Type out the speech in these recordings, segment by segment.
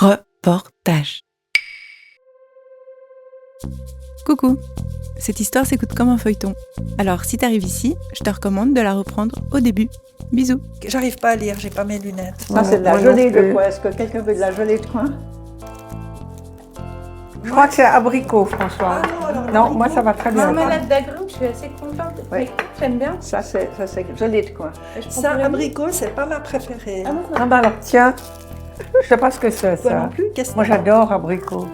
Reportage. Coucou, cette histoire s'écoute comme un feuilleton. Alors si t'arrives ici, je te recommande de la reprendre au début. Bisous. J'arrive pas à lire, j'ai pas mes lunettes. Ça, c'est de la gelée de quoi? Est-ce que quelqu'un veut de la gelée de quoi? Je crois que c'est abricot, François. Non, moi ça va très bien. Marmelade d'agrumes, je suis assez contente. Oui. J'aime bien. Ça c'est gelée de quoi? Ça, abricot, c'est pas ma préférée. Ah ben alors tiens, je sais pas ce que c'est Toi ça. non plus? Qu'est-ce que Moi j'adore abricot.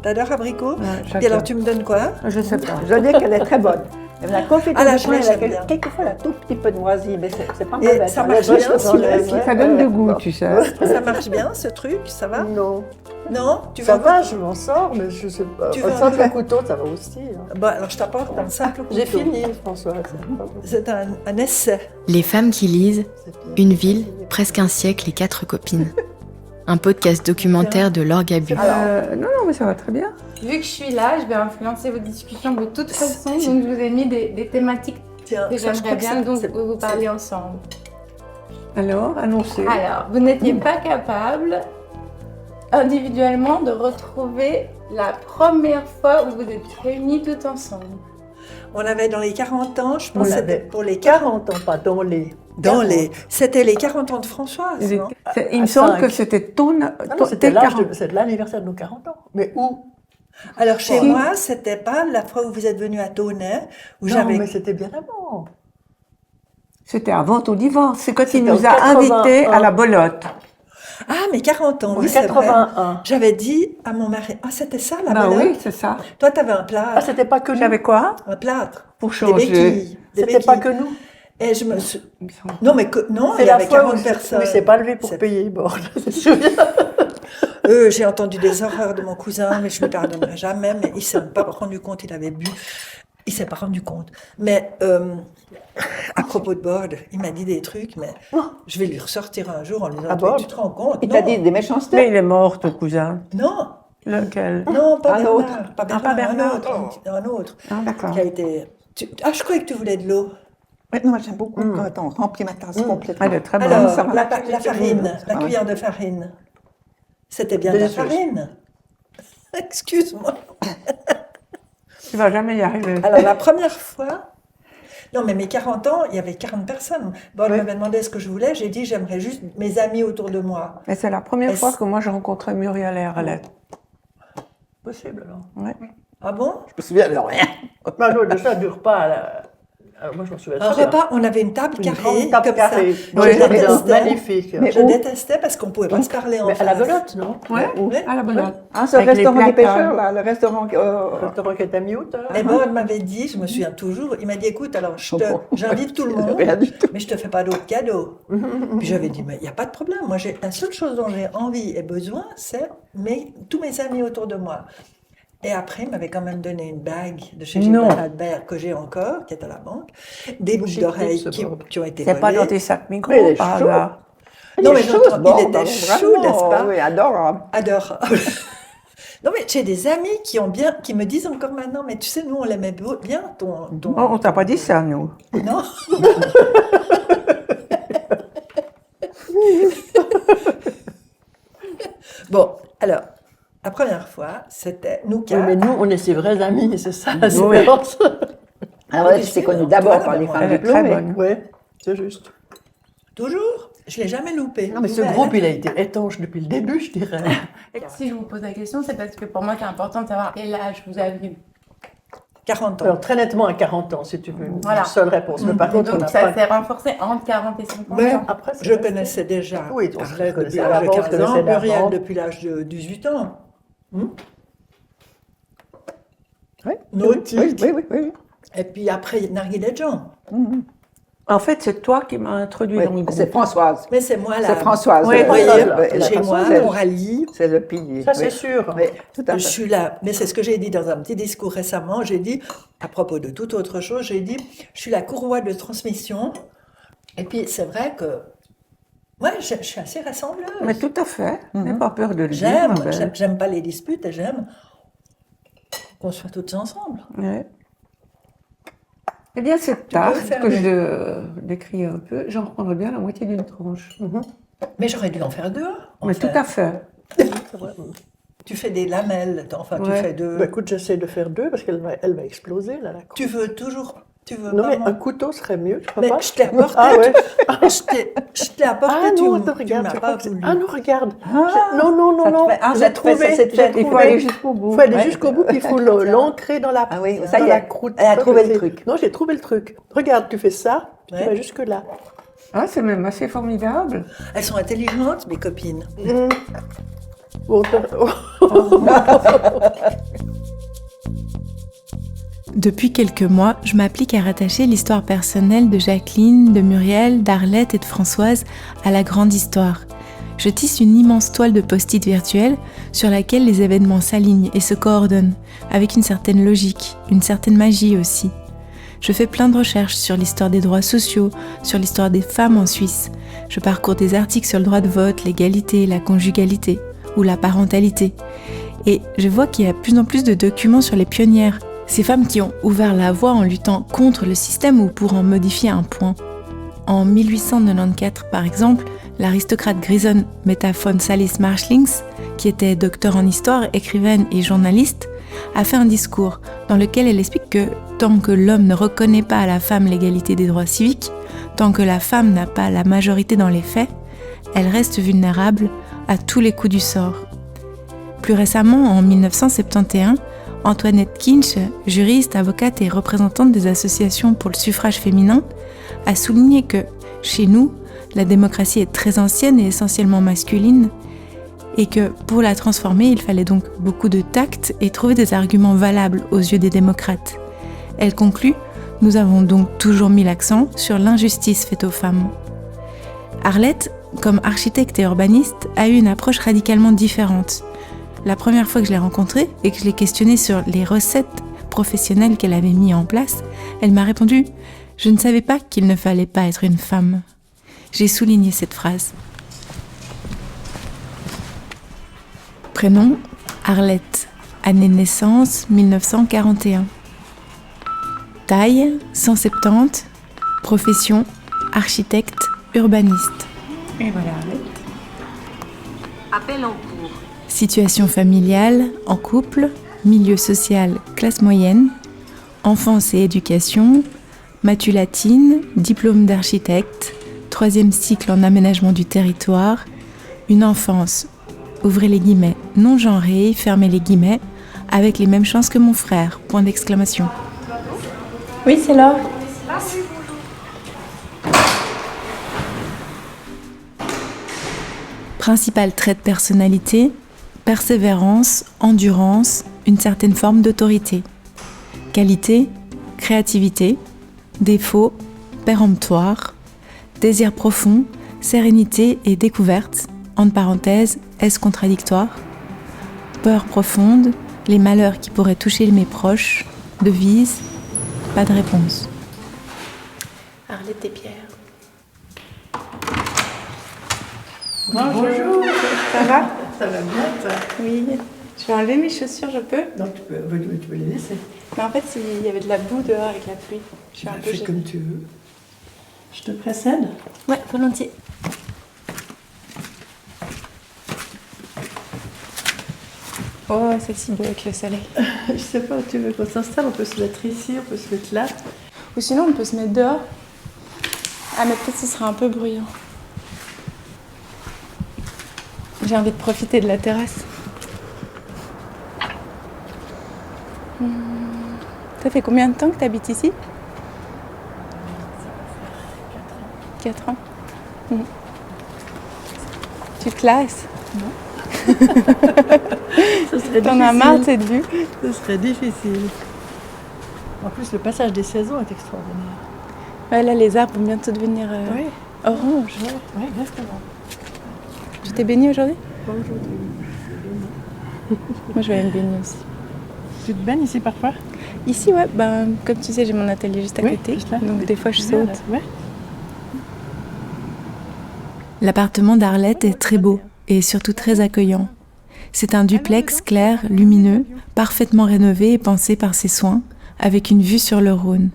T'adores abricot? Ouais, Et j'adore. alors tu me donnes quoi? Je sais pas. Je dis qu'elle est très bonne. La confiture Ah, la de gelée, prune, j'aime elle a bien. quelquefois un tout petit peu de moisi, mais c'est pas Et mauvais. ça marche bien, celui-là. Ça donne du goût, tu sais. Ça marche bien ce truc, ça va? Non, Non? Tu ça veux va, je m'en sors, mais je sais pas. Tu veux Un un simple peu? couteau, ça va aussi. hein. Bon, alors je t'apporte un simple couteau. J'ai fini, François. C'est un essai. Les femmes qui lisent, une ville, presque un siècle et 4 copines. Un podcast documentaire de Laure Gabu. Non, mais ça va très bien. Vu que je suis là, je vais influencer vos discussions de toute façon. Donc je vous ai mis des thématiques Tiens, que ça, je crois j'aimerais que bien c'est- dont c'est- vous parler ensemble. Alors, annoncez. Alors, vous n'étiez pas capable individuellement de retrouver la première fois où vous êtes réunis tout ensemble. On avait dans les 40 ans, je On pense que avait c'était pour les 40 40 ans, pas dans les. C'était les 40 ans de Françoise, non? Il me à semble cinq. que c'était ton... Ah non, c'était tes l'âge 40. c'est de l'anniversaire de nos 40 ans. Mais où? Alors chez Si. moi, c'était pas la fois où vous êtes venu à Tonnet, où Non, j'avais... mais c'était bien avant. C'était avant ton divorce. C'est quand il C'était nous en a 81. invités à la Bolotte. Ah, mais 40 ans, oui, En c'est vrai. 81. J'avais dit à mon mari, ah, c'était ça, la Bah belote? oui, c'est ça. Toi, t'avais un Ah, plâtre. c'était pas que nous. J'avais quoi? Un plâtre. Pour Des changer. béquilles. Des C'était pas béquilles. que nous. Et je me suis... Il me semble. Non, mais non, il C'est y la avait fois 40 où personnes. il s'est pas levé pour C'est- payer, bord. Je me souviens. J'ai entendu des horreurs de mon cousin, mais je ne lui pardonnerai jamais. Mais il ne s'est pas rendu compte, il avait bu. Il ne s'est pas rendu compte. Mais à propos de Borde, il m'a dit des trucs, mais je vais lui ressortir un jour en lui disant, À Borde? tu te rends compte? Il Non. t'a dit des méchancetés? Mais il est mort, ton cousin. Non, Lequel? non, pas Un Bernard. autre. Pas Ah, Bernard, pas Bernard. un autre. Ah, d'accord. Qui a été... Ah, je croyais que tu voulais de l'eau. Oui, non, moi j'aime beaucoup quand on remplit ma tasse complètement. Elle est très bonne. Alors, ça va. la farine, la Ah oui. cuillère de farine. C'était bien de la Délicieuse. farine. Excuse-moi. Tu vas jamais y arriver. Alors, la première fois, non, mais mes 40 ans, il y avait 40 personnes. Bon, elle m'avait demandé ce que je voulais. J'ai dit, j'aimerais juste mes amis autour de moi. Et c'est la première Est-ce- fois que moi j'ai rencontré Muriel et Arlette. Possible, alors. Ouais. Ah bon? Je me souviens de rien. Non, non, de ça, du repas. Alors, moi, je me souviens Un très bien. repas, on avait une table Une carrée, grande table comme carrée. ça. Oui, Je détestais. magnifique. Je détestais parce qu'on ne pouvait pas se parler en Mais à la face. belote, non? Ouais, Oui. à la bonne. Ah, ce Avec les restaurant des placards. pêcheurs, là, le restaurant... Le restaurant qui est à mi-hauteur. Et bon, elle m'avait dit, je me souviens toujours, il m'a dit, écoute, alors j'invite tout le monde, Rien du tout. mais je te fais pas d'autres cadeaux. Puis j'avais dit, mais il n'y a pas de problème. Moi, la seule chose dont j'ai envie et besoin, c'est tous mes amis autour de moi. Et après, il m'avait quand même donné une bague de chez Non. Gilbert Albert que j'ai encore, qui est à la banque, des boucles d'oreilles qui ont été C'est pas dans volées. tes sacs micro Mais il est par chaud. hasard. Non, mais Chose, j'entends, bon, il était bah, chou, vraiment, n'est-ce pas? Oui, adorable. Adorable. Non, mais j'ai des amis qui me disent encore maintenant, mais tu sais, nous, on l'aimait bien, ton... Oh, on t'a pas dit ça, nous. Non. Bon, alors, la première fois, c'était nous Oui, quatre. mais nous, on est ses vrais amis, c'est ça la Oui. différence. Alors là, tu t'es connue d'abord par les femmes Elle est très diplômées. bonne. Oui, c'est juste. Toujours. Je ne l'ai jamais loupé. Non, mais ce Nouvelle. groupe, il a été étanche depuis le début, je dirais. Si je vous pose la question, c'est parce que pour moi, c'est important de savoir quel âge vous avez. 40 ans. Alors, très nettement, à 40 ans, si tu veux. Voilà. Une seule réponse. Mais par Et contre, on donc, n'a ça pas... s'est renforcé entre 40 et 50 Mais ans. Après, c'est je resté. connaissais déjà. Oui, on se Arlette connaissait depuis à l'âge de l'avance, 15 connaissait ans, Muriel d'avant. depuis l'âge de 18 ans. Oui, Nautique. Oui, oui, oui. Et puis après, Narguilé et Jean. En fait, c'est toi qui m'as introduit Oui, dans le groupe. c'est Françoise. Mais c'est moi là. C'est Françoise. Oui, Vous voyez, la chez façon, moi, c'est- on rallie. C'est le pilier. ça c'est oui. sûr. Oui, tout à Je fait. suis là, mais c'est ce que j'ai dit dans un petit discours récemment. J'ai dit, à propos de toute autre chose, j'ai dit, je suis la courroie de transmission. Et puis, c'est vrai que, ouais, je suis assez rassembleuse. Mais tout à fait. N'aie pas peur de le dire. J'aime, ma belle. j'aime pas les disputes et j'aime qu'on soit toutes ensemble. Ouais. Eh bien, cette peux tarte faire que le- je décris un peu, j'en prendrais bien la moitié d'une tranche. Mais j'aurais dû en faire deux. en Mais fait. tout à fait. ça va. Tu fais des lamelles, enfin tu Ouais. fais deux. Bah, écoute, j'essaie de faire 2 parce qu'elle va exploser, là, la coupe. Tu veux toujours. Tu veux Non, pas mais mon- un couteau serait mieux, tu crois Mais pas? je t'ai apporté. Ah ouais. Je t'ai apporté. Ah non, tu attends, regarde. m'as tu pas crois que c'est- voulu. Ah non, regarde. Ah, Non, non, non, ça te non. fait- ah, J'ai ça te fait- trouvé. ça, c'est fait. Il faut aller jusqu'au bout. Il faut aller Ouais. jusqu'au bout, puis il faut l'ancrer dans la, Ah oui, ça dans y la est. croûte. Elle a Ça, trouvé je le sais. truc. Non, j'ai trouvé le truc. Regarde, tu fais ça, puis tu Ouais. vas jusque là. Ah, c'est même assez formidable. Elles sont intelligentes, mes copines. Bon, Depuis quelques mois, je m'applique à rattacher l'histoire personnelle de Jacqueline, de Muriel, d'Arlette et de Françoise à la grande histoire. Je tisse une immense toile de post-it virtuels sur laquelle les événements s'alignent et se coordonnent, avec une certaine logique, une certaine magie aussi. Je fais plein de recherches sur l'histoire des droits sociaux, sur l'histoire des femmes en Suisse. Je parcours des articles sur le droit de vote, l'égalité, la conjugalité ou la parentalité. Et je vois qu'il y a de plus en plus de documents sur les pionnières, ces femmes qui ont ouvert la voie en luttant contre le système ou pour en modifier un point. En 1894, par exemple, l'aristocrate grisonne Meta von Salis-Marschlings, qui était docteur en histoire, écrivaine et journaliste, a fait un discours dans lequel elle explique que tant que l'homme ne reconnaît pas à la femme l'égalité des droits civiques, tant que la femme n'a pas la majorité dans les faits, elle reste vulnérable à tous les coups du sort. Plus récemment, en 1971, Antoinette Kinch, juriste, avocate et représentante des associations pour le suffrage féminin, a souligné que, chez nous, la démocratie est très ancienne et essentiellement masculine, et que pour la transformer, il fallait donc beaucoup de tact et trouver des arguments valables aux yeux des démocrates. Elle conclut : nous avons donc toujours mis l'accent sur l'injustice faite aux femmes. Arlette, comme architecte et urbaniste, a eu une approche radicalement différente. La première fois que je l'ai rencontrée et que je l'ai questionnée sur les recettes professionnelles qu'elle avait mises en place, elle m'a répondu « Je ne savais pas qu'il ne fallait pas être une femme ». J'ai souligné cette phrase. Prénom, Arlette. Année de naissance, 1941. Taille, 170. Profession, architecte, urbaniste. Et voilà, Arlette. Appel en cours. Situation familiale, en couple, milieu social, classe moyenne, enfance et éducation, maths latine, diplôme d'architecte, 3e cycle en aménagement du territoire, une enfance, ouvrez les guillemets, non genrée, fermez les guillemets, avec les mêmes chances que mon frère, point d'exclamation. Oui, c'est Laure. Principal trait de personnalité, persévérance, endurance, une certaine forme d'autorité. Qualité, créativité. Défaut, péremptoire. Désir profond, sérénité et découverte. Entre parenthèses, est-ce contradictoire? Peur profonde, les malheurs qui pourraient toucher mes proches. Devise, pas de réponse. Arlette et Pierre. Bonjour. Ça va? Ça va bien, ça. Oui. Je vais enlever mes chaussures, je peux? Donc, tu peux les laisser. Mais en fait, il y avait de la boue dehors avec la pluie. Je suis un peu Fais gênée. comme tu veux. Je te précède. Ouais, volontiers. Oh, celle-ci beau avec le soleil. Je sais pas où tu veux qu'on s'installe. On peut se mettre ici, on peut se mettre là. Ou sinon, on peut se mettre dehors. Ah, mais peut-être ce sera un peu bruyant. J'ai envie de profiter de la terrasse. Ça fait combien de temps que tu habites ici? 4 ans. Tu te lasses? Ça serait T'en as marre de cette vue? Ce serait difficile. En plus, le passage des saisons est extraordinaire. Ouais, là, les arbres vont bientôt devenir Oui, orange. exactement. Tu t'es baignée aujourd'hui? Pas aujourd'hui. Moi, je vais aller me baigner aussi. Tu te baignes ici parfois? Ici, ouais, ben, comme tu sais, j'ai mon atelier juste à Oui, côté. juste là. Donc, des fois, je Bien, saute. là. Ouais. L'appartement d'Arlette est très beau et surtout très accueillant. C'est un duplex clair, lumineux, parfaitement rénové et pensé par ses soins, avec une vue sur le Rhône.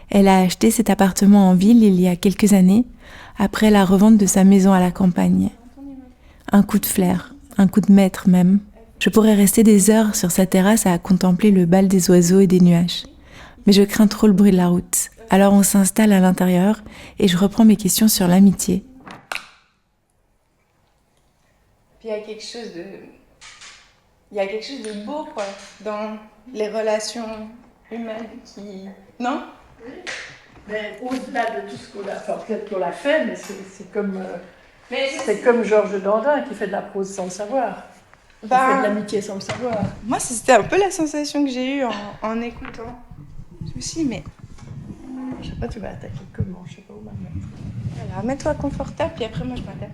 Elle a acheté cet appartement en ville il y a quelques années, après la revente de sa maison à la campagne. Un coup de flair, un coup de maître même. Je pourrais rester des heures sur sa terrasse à contempler le bal des oiseaux et des nuages. Mais je crains trop le bruit de la route. Alors on s'installe à l'intérieur et je reprends mes questions sur l'amitié. Puis il y a quelque chose de beau, quoi, dans les relations humaines qui... Non? Mais au-delà de tout ce qu'on a fait, peut-être qu'on l'a fait, mais c'est comme, Mais c'est comme Georges Dandin qui fait de la prose sans le savoir. Il fait de l'amitié sans le savoir. moi, c'était un peu la sensation que j'ai eue en écoutant. Je me suis dit, mais Je sais pas, tu vas attaquer comment, je sais pas où m'en mettre. voilà, mets-toi confortable, puis après, moi, je m'adapte.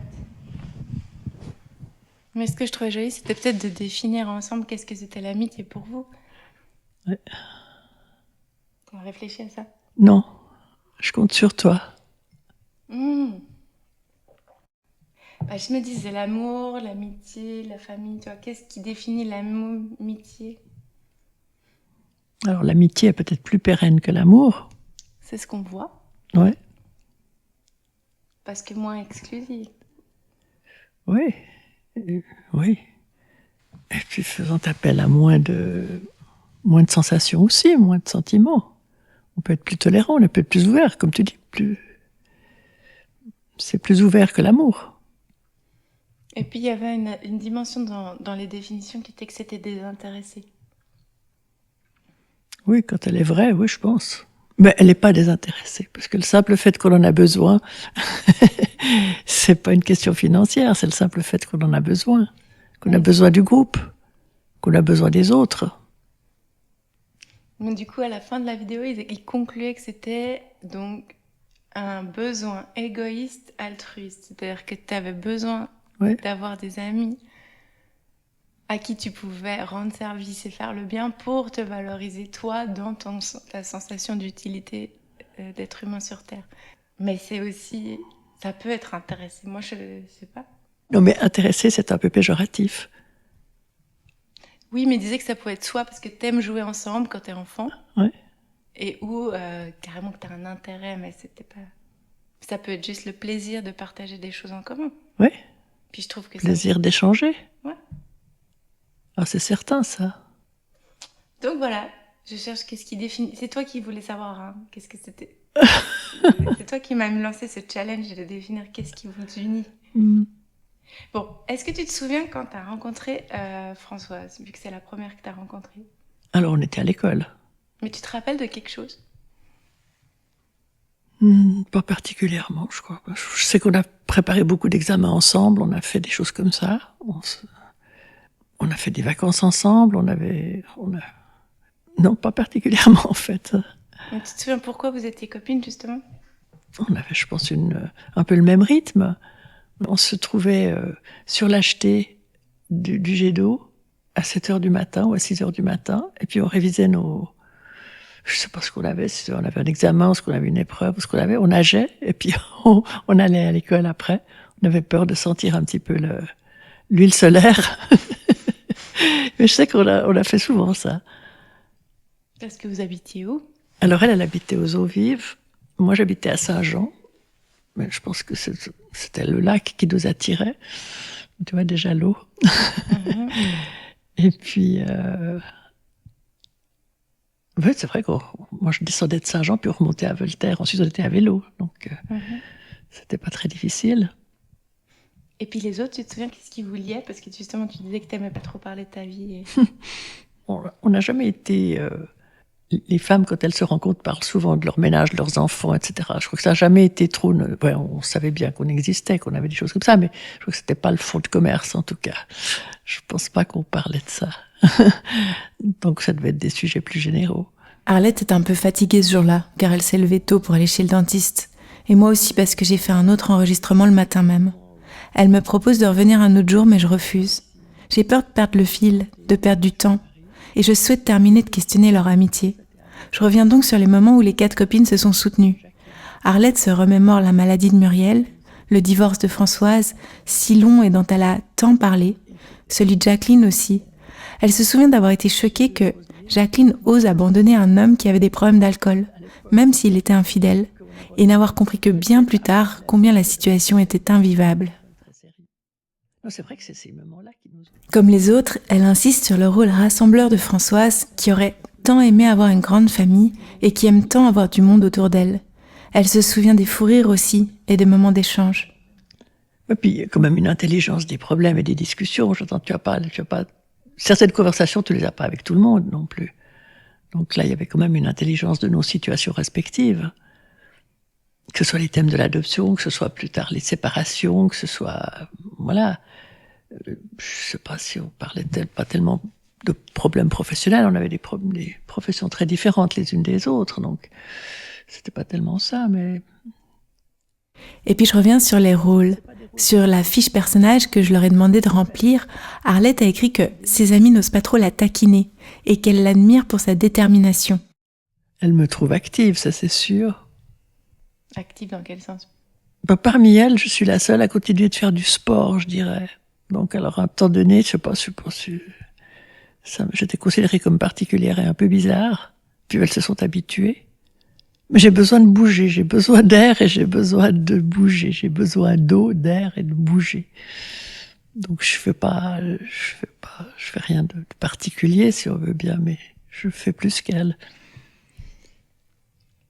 Mais ce que je trouvais joli, c'était peut-être de définir ensemble qu'est-ce que c'était l'amitié pour vous. Ouais. T'as réfléchi à ça? Non, je compte sur toi. Bah, je me disais l'amour, l'amitié, la famille, tu vois, qu'est-ce qui définit l'amitié? Alors l'amitié est peut-être plus pérenne que l'amour. C'est ce qu'on voit, Ouais, parce que moins exclusive. oui, oui. Et puis faisant appel à moins de sensations aussi, moins de sentiments. On peut être plus tolérant, on peut être plus ouvert, comme tu dis, c'est plus ouvert que l'amour. Et puis il y avait une dimension dans les définitions qui était que c'était désintéressé. Oui, quand elle est vraie, oui, je pense. Mais elle n'est pas désintéressée, parce que le simple fait qu'on en a besoin, c'est pas une question financière, c'est le simple fait qu'on en a besoin, qu'on a besoin du groupe, qu'on a besoin des autres. Mais du coup, à la fin de la vidéo, il concluait que c'était donc un besoin égoïste altruiste. C'est-à-dire que tu avais besoin d'avoir des amis à qui tu pouvais rendre service et faire le bien pour te valoriser toi dans ta sensation d'utilité d'être humain sur Terre. Mais c'est aussi... ça peut être intéressé. Moi, je sais pas. Non, mais intéressé, c'est un peu péjoratif. Oui, mais il disait que ça pouvait être soit parce que t'aimes jouer ensemble quand t'es enfant, Ouais. et ou carrément que t'as un intérêt, mais c'était pas... Ça peut être juste le plaisir de partager des choses en commun. Oui. Puis je trouve que Plaisir d'échanger. Ouais. Ah, c'est certain, ça. Donc voilà, je cherche qu'est-ce qui définit... C'est toi qui voulais savoir, hein, qu'est-ce que c'était. C'est toi qui m'as lancé ce challenge de définir qu'est-ce qui vous unit. Bon, est-ce que tu te souviens quand tu as rencontré Françoise, vu que c'est la première que tu as rencontrée? Alors, on était à l'école. Mais tu te rappelles de quelque chose? Pas particulièrement, je crois. Je sais qu'on a préparé beaucoup d'examens ensemble, on a fait des choses comme ça. On a fait des vacances ensemble, Non, pas particulièrement, en fait. Mais tu te souviens pourquoi vous étiez copines, justement? On avait, je pense, un peu le même rythme. On se trouvait sur l'acheté du jet d'eau à 7h du matin ou à 6h du matin, et puis on révisait je sais pas ce qu'on avait, si on avait un examen, ce qu'on avait une épreuve, ce qu'on avait, on nageait, et puis on allait à l'école après. On avait peur de sentir un petit peu l'huile solaire. Mais je sais qu'on a fait souvent ça. Parce que vous habitiez où? Alors elle habitait aux Eaux Vives, moi j'habitais à Saint-Jean, mais je pense que c'était le lac qui nous attirait. Tu vois déjà l'eau. Et puis... Oui, c'est vrai que moi je descendais de Saint-Jean puis on remontait à Voltaire. Ensuite on était à vélo, donc c'était pas très difficile. Et puis les autres, tu te souviens qu'est-ce qui vous liait? Parce que justement tu disais que t'aimais pas trop parler de ta vie. On n'a jamais été... les femmes, quand elles se rencontrent, parlent souvent de leur ménage, de leurs enfants, etc. Je crois que ça n'a jamais été trop... on savait bien qu'on existait, qu'on avait des choses comme ça, mais je crois que c'était pas le fond de commerce, en tout cas. Je pense pas qu'on parlait de ça. Donc ça devait être des sujets plus généraux. Arlette est un peu fatiguée ce jour-là, car elle s'est levée tôt pour aller chez le dentiste. Et moi aussi parce que j'ai fait un autre enregistrement le matin même. Elle me propose de revenir un autre jour, mais je refuse. J'ai peur de perdre le fil, de perdre du temps. Et je souhaite terminer de questionner leur amitié. Je reviens donc sur les moments où les 4 copines se sont soutenues. Arlette se remémore la maladie de Muriel, le divorce de Françoise, si long et dont elle a tant parlé, celui de Jacqueline aussi. Elle se souvient d'avoir été choquée que Jacqueline ose abandonner un homme qui avait des problèmes d'alcool, même s'il était infidèle, et n'avoir compris que bien plus tard combien la situation était invivable. C'est vrai que c'est ces moments-là qui nous... Comme les autres, elle insiste sur le rôle rassembleur de Françoise, qui aurait tant aimé avoir une grande famille et qui aime tant avoir du monde autour d'elle. Elle se souvient des fous rires aussi et des moments d'échange. Et puis, il y a quand même une intelligence des problèmes et des discussions. J'entends, tu as pas, certaines conversations, tu les as pas avec tout le monde non plus. Donc là, il y avait quand même une intelligence de nos situations respectives. Que ce soit les thèmes de l'adoption, que ce soit plus tard les séparations, que ce soit, voilà. Je sais pas si on parlait pas tellement de problèmes professionnels, on avait des professions très différentes les unes des autres, donc c'était pas tellement ça, mais... Et puis je reviens sur les rôles. Sur la fiche personnage que je leur ai demandé de remplir, Arlette a écrit que ses amis n'osent pas trop la taquiner et qu'elle l'admire pour sa détermination. Elle me trouve active, ça c'est sûr. Active dans quel sens? Parmi elles, je suis la seule à continuer de faire du sport, je dirais. Donc alors à un temps donné, je sais pas, j'étais considérée comme particulière et un peu bizarre. Puis elles se sont habituées. Mais j'ai besoin de bouger, j'ai besoin d'air et j'ai besoin de bouger. J'ai besoin d'eau, d'air et de bouger. Donc je fais rien de particulier si on veut bien, mais je fais plus qu'elle.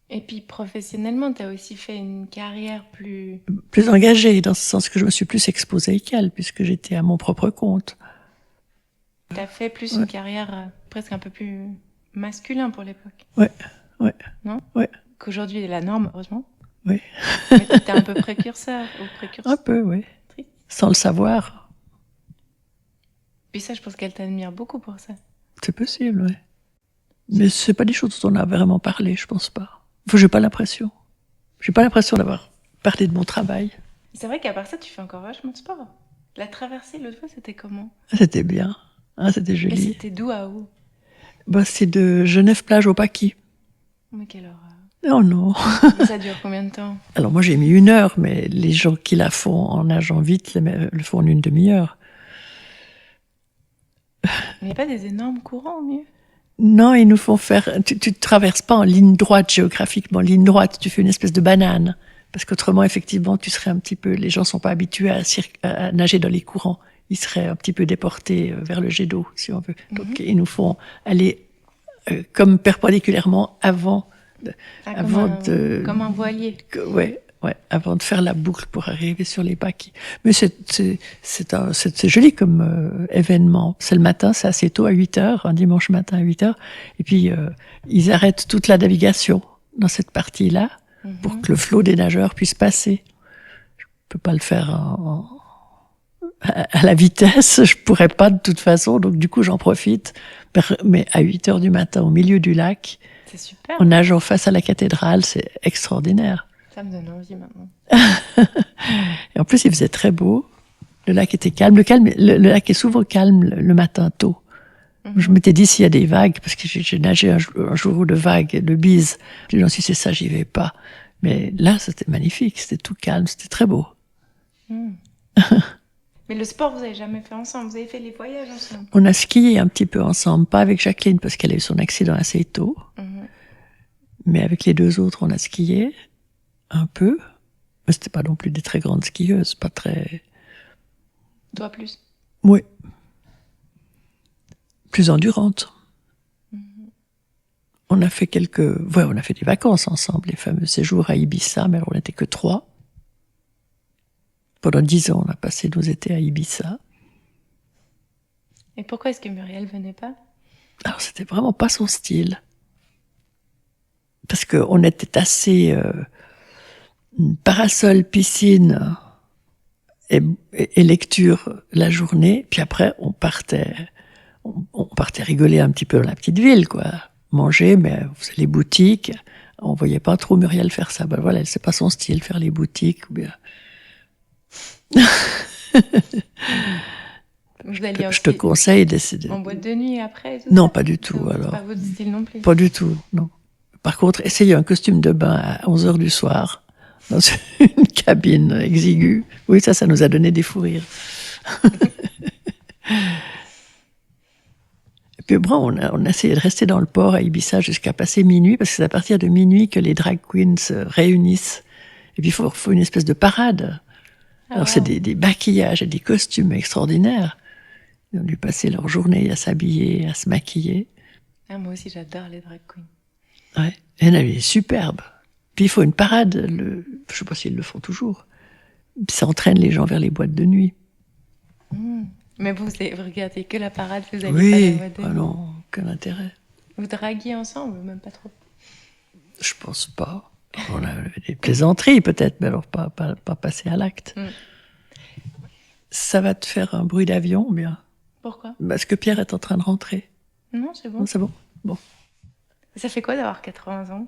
Et puis professionnellement, tu as aussi fait une carrière plus engagée, dans ce sens que je me suis plus exposée qu'elle, puisque j'étais à mon propre compte. Tu as fait plus une carrière presque un peu plus masculin pour l'époque. Ouais. Non? Ouais. Qu'aujourd'hui est la norme, heureusement. Oui. Mais tu étais un peu précurseur ou précurseur. Un peu, oui. Triste. Sans le savoir. Puis ça, je pense qu'elle t'admire beaucoup pour ça. C'est possible, oui. Mais c'est pas des choses dont on a vraiment parlé, je pense pas. Enfin, j'ai pas l'impression. J'ai pas l'impression d'avoir parlé de mon travail. C'est vrai qu'à part ça, tu fais encore vachement de sport. La traversée, l'autre fois, c'était comment? C'était bien. C'était joli. Et c'était d'où à où? C'est de Genève-Plage au Paquis. Mais quelle horreur. Oh non. Et ça dure combien de temps? Alors moi j'ai mis 1 heure, mais les gens qui la font en nageant vite le font en 1 demi-heure. Mais il n'y a pas des énormes courants au mieux? Non, ils nous font faire... Tu ne traverses pas en ligne droite géographiquement. Ligne droite, tu fais une espèce de banane. Parce qu'autrement, effectivement, tu serais un petit peu... Les gens sont pas habitués à nager dans les courants. Ils seraient un petit peu déportés vers le jet d'eau, si on veut. Donc ils nous font aller comme perpendiculairement avant... Comme un voilier. Ouais, avant de faire la boucle pour arriver sur les Paquis. Mais c'est joli comme événement. C'est le matin, c'est assez tôt, à 8h, un dimanche matin à 8h. Et puis, ils arrêtent toute la navigation dans cette partie-là pour que le flot des nageurs puisse passer. Je peux pas le faire à la vitesse, je pourrais pas de toute façon. Donc, du coup, j'en profite. Mais à 8h du matin, au milieu du lac, c'est super. En nageant face à la cathédrale, c'est extraordinaire. Ça me donne envie maintenant. Et en plus, il faisait très beau. Le lac était calme. Le lac est souvent calme le matin tôt. Je m'étais dit s'il y a des vagues, parce que j'ai nagé un jour de vagues, de bises. Je me suis dit, si c'est ça, j'y vais pas. Mais là, c'était magnifique. C'était tout calme. C'était très beau. Mais le sport, vous avez jamais fait ensemble? Vous avez fait les voyages ensemble? On a skié un petit peu ensemble. Pas avec Jacqueline, parce qu'elle a eu son accident assez tôt. Mais avec les 2 autres, on a skié un peu. Mais c'était pas non plus des très grandes skieuses, pas très... Toi plus? Oui. Plus endurante. On a fait on a fait des vacances ensemble, les fameux séjours à Ibiza, mais on n'était que 3. Pendant 10 ans, on a passé nos étés à Ibiza. Et pourquoi est-ce que Muriel venait pas? Alors, c'était vraiment pas son style. Parce qu'on était assez parasol, piscine et lecture la journée. Puis après, on partait rigoler un petit peu dans la petite ville, quoi. Manger, mais on faisait les boutiques. On voyait pas trop Muriel faire ça. Ben voilà, c'est pas son style, faire les boutiques ou bien... Je te conseille d'essayer. En boîte de nuit après et tout Non, ça? pas du tout. C'est Alors. pas votre style non plus? Pas du tout, non. Par contre, essayez un costume de bain à 11h du soir, dans une cabine exiguë. Oui, ça nous a donné des fous rires. Et puis bon, on a essayé de rester dans le port à Ibiza jusqu'à passer minuit, parce que c'est à partir de minuit que les drag queens se réunissent. Et puis il faut une espèce de parade. Alors c'est des maquillages et des costumes extraordinaires. Ils ont dû passer leur journée à s'habiller, à se maquiller. Ah, moi aussi, j'adore les drag queens. Ouais. Et elle est superbe. Puis il faut une parade. Je sais pas s'ils le font toujours. Puis ça entraîne les gens vers les boîtes de nuit. Mais vous regardez que la parade, vous allez pas Oui, les boîtes de nuit. non, aucun intérêt. Vous draguiez ensemble, même pas trop. Je pense pas. On a des plaisanteries peut-être, mais alors pas passer à l'acte. Ça va te faire un bruit d'avion, ou bien? Pourquoi? Parce que Pierre est en train de rentrer. Non, c'est bon. Non, c'est bon. Bon. Ça fait quoi d'avoir 80 ans?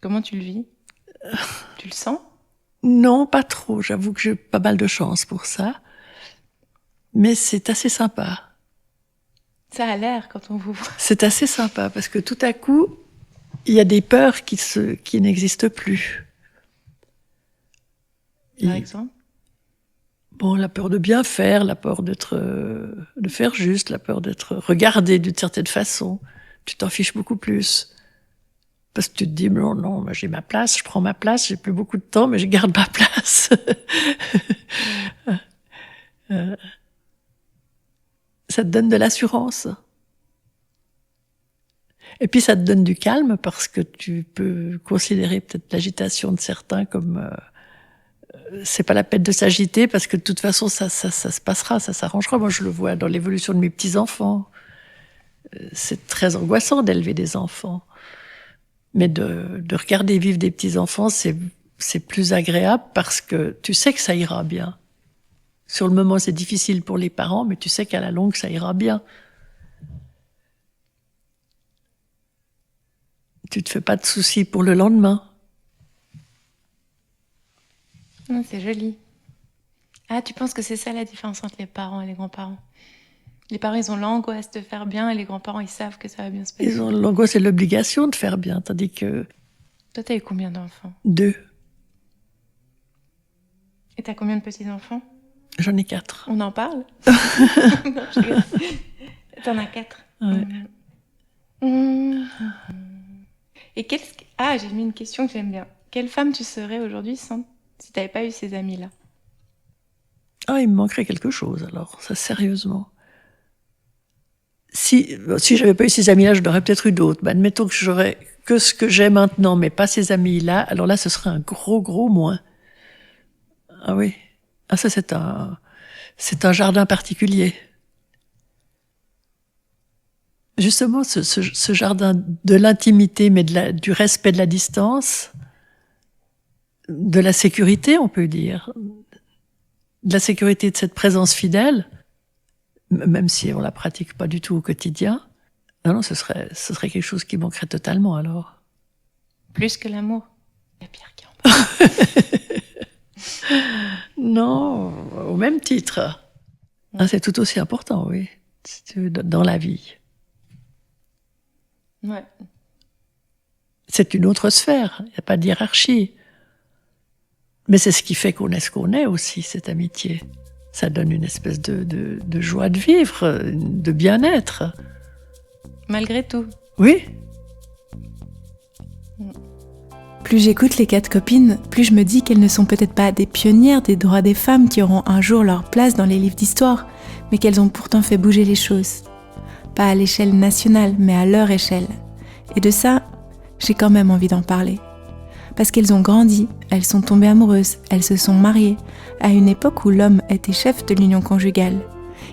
Comment tu le vis? Tu le sens? Non, pas trop. J'avoue que j'ai pas mal de chance pour ça. Mais c'est assez sympa. Ça a l'air quand on vous voit. C'est assez sympa parce que tout à coup, il y a des peurs qui n'existent plus. Par exemple? Bon, la peur de bien faire, la peur de faire juste, la peur d'être regardé d'une certaine façon. Tu t'en fiches beaucoup plus. Parce que tu te dis, non, moi, j'ai ma place, je prends ma place, j'ai plus beaucoup de temps, mais je garde ma place. Ça te donne de l'assurance. Et puis ça te donne du calme parce que tu peux considérer peut-être l'agitation de certains comme c'est pas la peine de s'agiter parce que de toute façon ça se passera, ça s'arrangera. Moi je le vois dans l'évolution de mes petits-enfants. C'est très angoissant d'élever des enfants. Mais de regarder vivre des petits-enfants, c'est plus agréable parce que tu sais que ça ira bien. Sur le moment, c'est difficile pour les parents, mais tu sais qu'à la longue, ça ira bien. Tu te fais pas de soucis pour le lendemain. C'est joli. Ah, tu penses que c'est ça la différence entre les parents et les grands-parents? Les parents, ils ont l'angoisse de faire bien et les grands-parents, ils savent que ça va bien se passer. Ils ont l'angoisse et l'obligation de faire bien, tandis que... Toi, t'as eu combien d'enfants? 2. Et t'as combien de petits-enfants? J'en ai 4. On en parle? Non, je rigole. T'en as 4. Ouais. Et j'ai mis une question que j'aime bien. Quelle femme tu serais aujourd'hui si t'avais pas eu ces amis-là? Ah, il me manquerait quelque chose, alors, ça, sérieusement. Si j'avais pas eu ces amis-là, j'en aurais peut-être eu d'autres. Ben, admettons que j'aurais que ce que j'ai maintenant, mais pas ces amis-là, alors là, ce serait un gros moins. Ah oui. Ah, ça, c'est un jardin particulier. Justement, ce jardin de l'intimité, mais du respect de la distance, de la sécurité, on peut dire, de la sécurité de cette présence fidèle, même si on la pratique pas du tout au quotidien. Non, ce serait quelque chose qui manquerait totalement, alors. Plus que l'amour. Il y a Pierre qui en parle. Non, au même titre. Ah, c'est tout aussi important, oui, dans la vie. Ouais. C'est une autre sphère, il n'y a pas de hiérarchie. Mais c'est ce qui fait qu'on est ce qu'on est aussi, cette amitié. Ça donne une espèce de joie de vivre, de bien-être. Malgré tout. Oui. Plus j'écoute les 4 copines, plus je me dis qu'elles ne sont peut-être pas des pionnières des droits des femmes qui auront un jour leur place dans les livres d'histoire, mais qu'elles ont pourtant fait bouger les choses. Pas à l'échelle nationale, mais à leur échelle. Et de ça, j'ai quand même envie d'en parler. Parce qu'elles ont grandi, elles sont tombées amoureuses, elles se sont mariées, à une époque où l'homme était chef de l'union conjugale,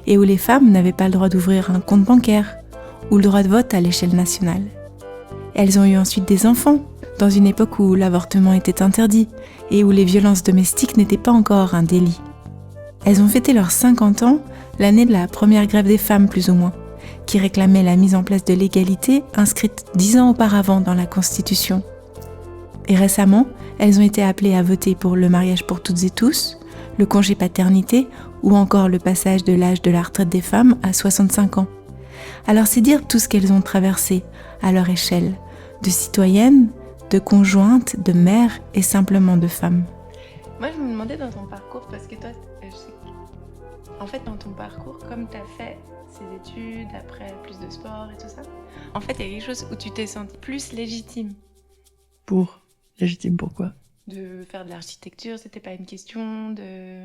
et où les femmes n'avaient pas le droit d'ouvrir un compte bancaire, ou le droit de vote à l'échelle nationale. Elles ont eu ensuite des enfants, dans une époque où l'avortement était interdit, et où les violences domestiques n'étaient pas encore un délit. Elles ont fêté leurs 50 ans, l'année de la première grève des femmes plus ou moins, qui réclamait la mise en place de l'égalité inscrite 10 ans auparavant dans la Constitution. Et récemment, elles ont été appelées à voter pour le mariage pour toutes et tous, le congé paternité ou encore le passage de l'âge de la retraite des femmes à 65 ans. Alors c'est dire tout ce qu'elles ont traversé à leur échelle, de citoyennes, de conjointes, de mères et simplement de femmes. Moi je me demandais dans ton parcours, parce que toi, je sais que... En fait dans ton parcours, comme tu as fait ces études, après plus de sport et tout ça, en fait il y a quelque chose où tu t'es sentie plus légitime. Légitime pourquoi? de faire de l'architecture, c'était pas une question de...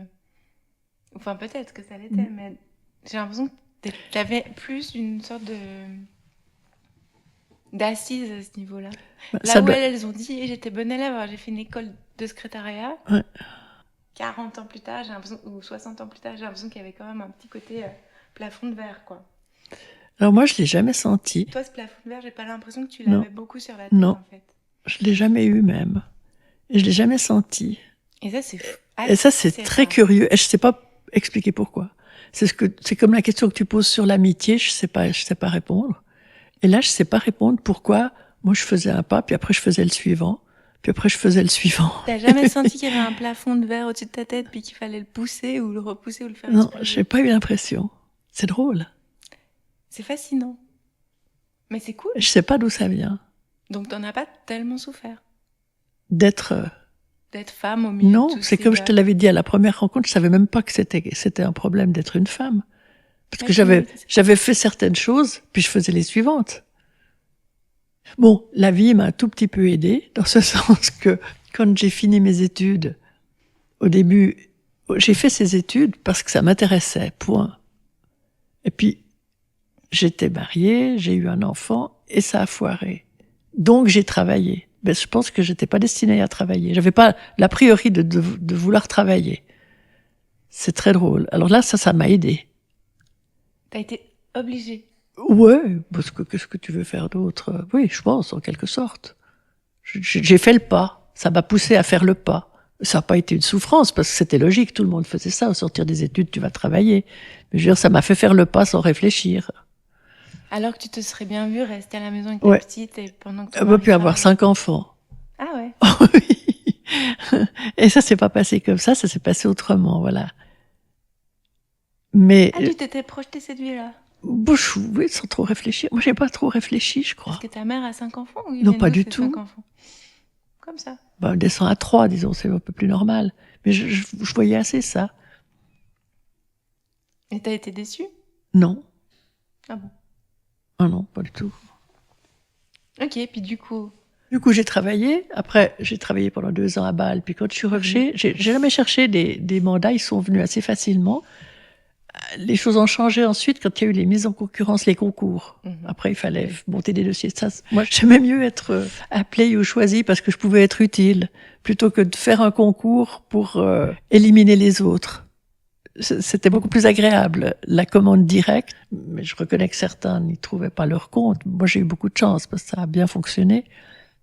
Enfin, peut-être que ça l'était, mais j'ai l'impression que t'avais plus une sorte d'assise à ce niveau-là. Là où elles ont dit, j'étais bonne élève, alors j'ai fait une école de secrétariat. Ouais. 40 ans plus tard, ou 60 ans plus tard, j'ai l'impression qu'il y avait quand même un petit côté plafond de verre, quoi. Alors moi, je l'ai jamais senti. Toi, ce plafond de verre, j'ai pas l'impression que tu l'avais beaucoup sur la tête, Non. en fait. Je l'ai jamais eu même. Et je l'ai jamais senti. Et ça, c'est fou. Et ça, c'est très curieux. Et je sais pas expliquer pourquoi. C'est comme la question que tu poses sur l'amitié. Je sais pas répondre. Et là, je sais pas répondre pourquoi. Moi, je faisais un pas, puis après, je faisais le suivant. Puis après, je faisais le suivant. T'as jamais senti qu'il y avait un plafond de verre au-dessus de ta tête, puis qu'il fallait le pousser ou le repousser ou le faire Non, exploser? j'ai pas eu l'impression. C'est drôle. C'est fascinant. Mais c'est cool. Je sais pas d'où ça vient. Donc t'en as pas tellement souffert. D'être femme au milieu non, de tous c'est ces comme je te l'avais dit à la première rencontre, je savais même pas que c'était un problème d'être une femme. Parce que j'avais fait certaines choses, puis je faisais les suivantes. Bon, la vie m'a un tout petit peu aidée, dans ce sens que quand j'ai fini mes études, au début, j'ai fait ces études parce que ça m'intéressait, point. Et puis, j'étais mariée, j'ai eu un enfant, et ça a foiré. Donc, j'ai travaillé. Mais je pense que j'étais pas destinée à travailler. J'avais pas l'a priori de vouloir travailler. C'est très drôle. Alors là, ça m'a aidée. T'as été obligée. Ouais, parce que qu'est-ce que tu veux faire d'autre? Oui, je pense, en quelque sorte. J'ai fait le pas. Ça m'a poussé à faire le pas. Ça n'a pas été une souffrance, parce que c'était logique, tout le monde faisait ça. Au sortir des études, tu vas travailler. Mais je veux dire, ça m'a fait faire le pas sans réfléchir. Alors que tu te serais bien vue rester à la maison avec ta petite et pendant que tu on pu avoir 5 enfants. Ah ouais. Oui. Et ça s'est pas passé comme ça s'est passé autrement, voilà. Mais tu t'étais projetée cette vie-là? Oui, sans trop réfléchir. Moi, j'ai pas trop réfléchi, je crois. Parce que ta mère a 5 enfants ou non, pas du tout. 5 enfants comme ça. On descend à 3, disons, c'est un peu plus normal. Mais je voyais assez ça. Et t'as été déçue? Non. Ah bon? Ah non, pas du tout. Ok, puis du coup, j'ai travaillé. Après, j'ai travaillé pendant 2 ans à Bâle. Puis quand je suis revenue, j'ai jamais cherché des mandats. Ils sont venus assez facilement. Les choses ont changé ensuite quand il y a eu les mises en concurrence, les concours. Après, il fallait monter des dossiers. Ça, moi, j'aimais mieux être appelée ou choisie parce que je pouvais être utile, plutôt que de faire un concours pour éliminer les autres. C'était beaucoup plus agréable, la commande directe. Mais je reconnais que certains n'y trouvaient pas leur compte. Moi, j'ai eu beaucoup de chance parce que ça a bien fonctionné.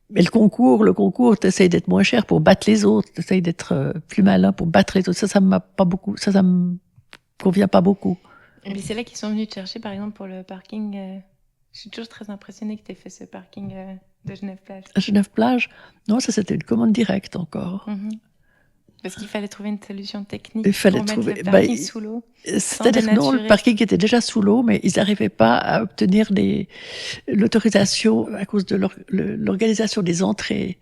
Mais le concours, t'essayes d'être moins cher pour battre les autres. T'essayes d'être plus malin pour battre les autres. Ça m'a pas beaucoup, ça me convient pas beaucoup. Et puis c'est là qu'ils sont venus te chercher, par exemple, pour le parking. Je suis toujours très impressionnée que tu aies fait ce parking de Genève-Plage. À Genève-Plage? Non, ça c'était une commande directe encore. Parce qu'il fallait trouver une solution technique pour mettre le parking sous l'eau. C'est-à-dire que non, le parking était déjà sous l'eau, mais ils n'arrivaient pas à obtenir l'autorisation à cause de l'organisation des entrées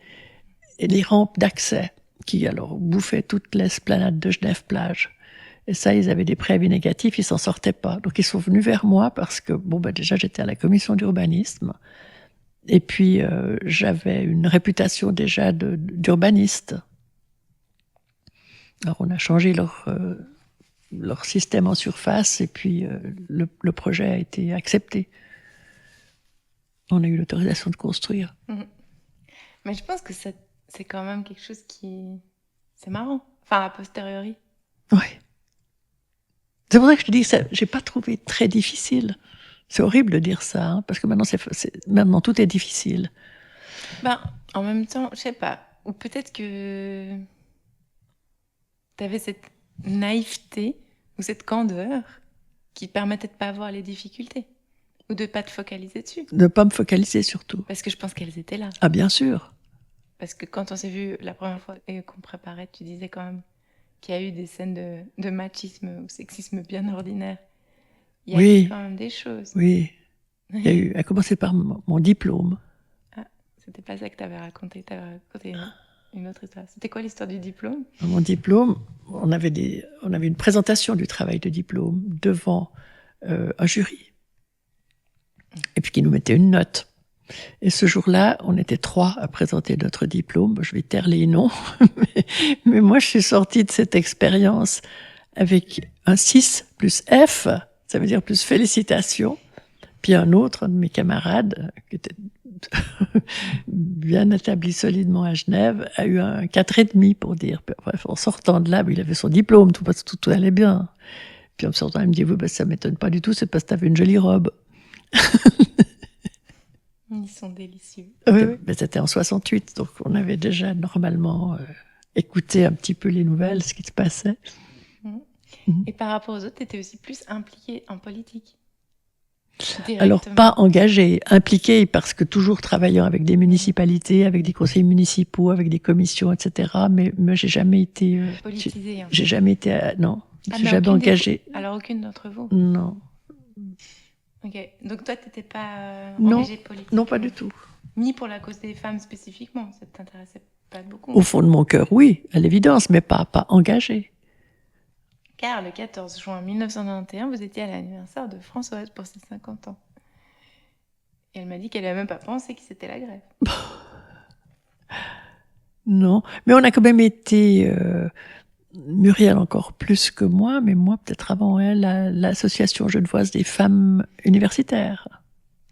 et les rampes d'accès, qui alors bouffaient toute l'esplanade de Genève-Plage. Et ça, ils avaient des préavis négatifs, ils s'en sortaient pas. Donc ils sont venus vers moi parce que, déjà j'étais à la commission d'urbanisme. Et puis, j'avais une réputation déjà d'urbaniste. Alors on a changé leur système en surface et puis le projet a été accepté. On a eu l'autorisation de construire. Mais je pense que c'est quand même quelque chose c'est marrant. Enfin, a posteriori. Oui. C'est pour ça que je te dis que j'ai pas trouvé très difficile. C'est horrible de dire ça, hein, parce que maintenant tout est difficile. En même temps, je sais pas. Ou peut-être que t'avais cette naïveté ou cette candeur qui permettait de pas voir les difficultés ou de pas te focaliser dessus. De pas me focaliser surtout. Parce que je pense qu'elles étaient là. Ah bien sûr. Parce que quand on s'est vu la première fois et qu'on préparait, tu disais quand même qu'il y a eu des scènes de machisme ou sexisme bien ordinaire. Il y a eu quand même des choses. Oui. Il y a eu, à commencer par mon diplôme. Ah, c'était pas ça que t'avais raconté. T'avais raconté une autre histoire. C'était quoi l'histoire du diplôme? Mon diplôme, on avait une présentation du travail de diplôme devant un jury. Et puis qui nous mettait une note. Et ce jour-là, on était 3 à présenter notre diplôme. Je vais taire les noms, mais moi, je suis sortie de cette expérience avec un 6 plus F, ça veut dire plus félicitations. Puis un autre de mes camarades, qui était bien établi solidement à Genève, a eu un 4,5 pour dire. Bref, en sortant de là, il avait son diplôme, tout allait bien. Puis en sortant, il me dit, oui, ben, ça m'étonne pas du tout, c'est parce que t'avais une jolie robe. Ils sont délicieux. Oui, mais c'était en 68, donc on avait déjà normalement écouté un petit peu les nouvelles, ce qui se passait. Et par rapport aux autres, tu étais aussi plus impliquée en politique? Alors, pas engagée, impliquée, parce que toujours travaillant avec des municipalités, avec des conseils municipaux, avec des commissions, etc. Mais j'ai jamais été... politisée. J'ai jamais été... non, Ah, j'ai jamais engagée. Alors, aucune d'entre vous? Non. Ok, donc toi, tu n'étais pas non, engagée politique? Non, pas du tout. Ni pour la cause des femmes spécifiquement, ça ne t'intéressait pas beaucoup? Au fond de mon cœur, oui, à l'évidence, mais pas engagée. Car le 14 juin 1991, vous étiez à l'anniversaire de Françoise pour ses 50 ans. Et elle m'a dit qu'elle n'avait même pas pensé que c'était la grève. Non, mais on a quand même été... Muriel encore plus que moi, mais moi peut-être avant elle, l'association genevoise des femmes universitaires.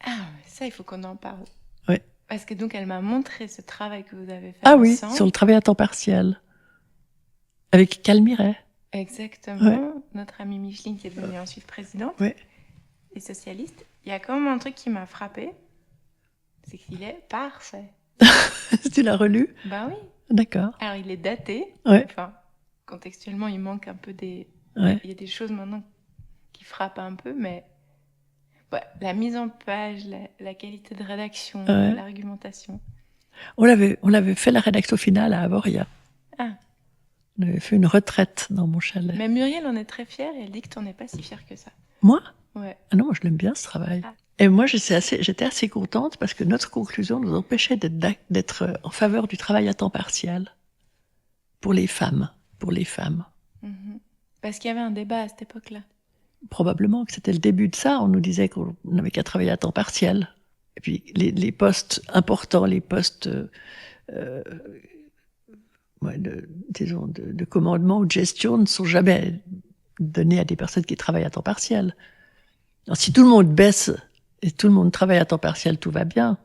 Ah, ça, il faut qu'on en parle. Oui. Parce que donc, elle m'a montré ce travail que vous avez fait ensemble. Oui, sur le travail à temps partiel. Avec Calmiret. Exactement. Ouais. Notre amie Micheline, qui est devenue ensuite présidente et socialiste. Il y a quand même un truc qui m'a frappée, c'est qu'il est parfait. Tu l'as relu? Bah oui. D'accord. Alors, il est daté. Ouais. Enfin, contextuellement, il manque un peu des... Ouais. Il y a des choses maintenant qui frappent un peu, mais la mise en page, la qualité de rédaction, l'argumentation. On l'avait fait la rédaction finale à Avoria. Ah. On avait fait une retraite dans mon chalet. Mais Muriel en est très fière et elle dit que tu n'en es pas si fière que ça. Moi? Ouais. Ah non, moi je l'aime bien ce travail. Ah. Et moi j'étais assez contente parce que notre conclusion nous empêchait d'être en faveur du travail à temps partiel pour les femmes. Mm-hmm. Parce qu'il y avait un débat à cette époque-là. Probablement que c'était le début de ça. On nous disait qu'on n'avait qu'à travailler à temps partiel. Et puis les postes importants, les postes de commandement ou de gestion ne sont jamais donnés à des personnes qui travaillent à temps partiel. Alors, si tout le monde baisse et tout le monde travaille à temps partiel, tout va bien.